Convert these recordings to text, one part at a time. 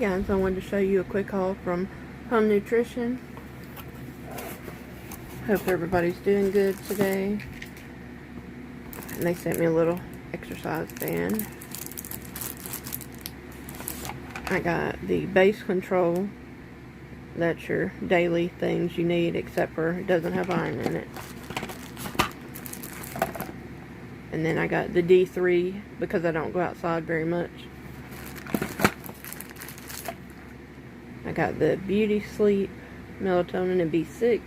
guys, I wanted to show you a quick haul from Home Nutrition. Hope everybody's doing good today. And they sent me a little exercise band. I got the base control. That's your daily things you need, except for it doesn't have iron in it. And then I got the D3 because I don't go outside very much. I got the Beauty Sleep, melatonin, and B6.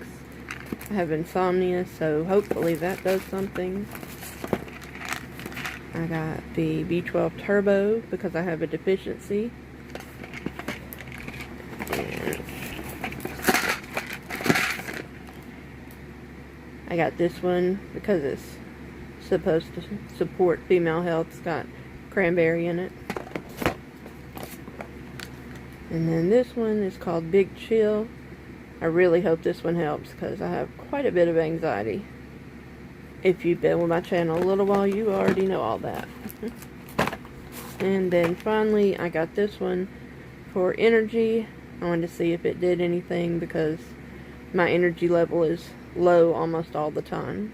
I have insomnia, so hopefully that does something. I got the B12 Turbo because I have a deficiency. And I got this one because it's supposed to support female health. It's got cranberry in it. And then this one is called Big Chill. I really hope this one helps because I have quite a bit of anxiety. If you've been with my channel a little while, you already know all that. And then finally, I got this one for energy. I wanted to see if it did anything because my energy level is low almost all the time.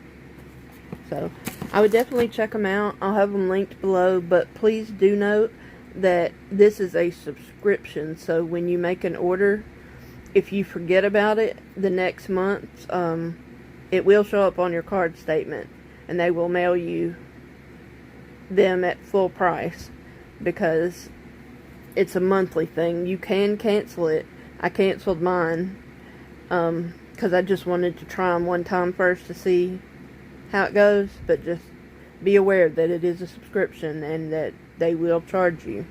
So I would definitely check them out. I'll have them linked below, but please do note that this is a subscription, so when you make an order, if you forget about it the next month, it will show up on your card statement and they will mail you them at full price because it's a monthly thing. You can cancel it. I canceled mine because I just wanted to try them one time first to see how it goes, but just be aware that it is a subscription and that they will charge you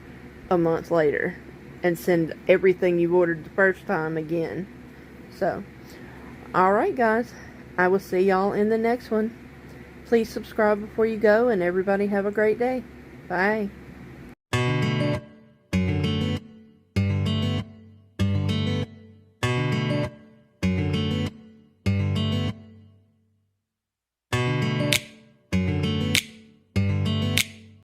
a month later and send everything you ordered the first time again. So, alright guys, I will see y'all in the next one. Please subscribe before you go, and everybody have a great day. Bye.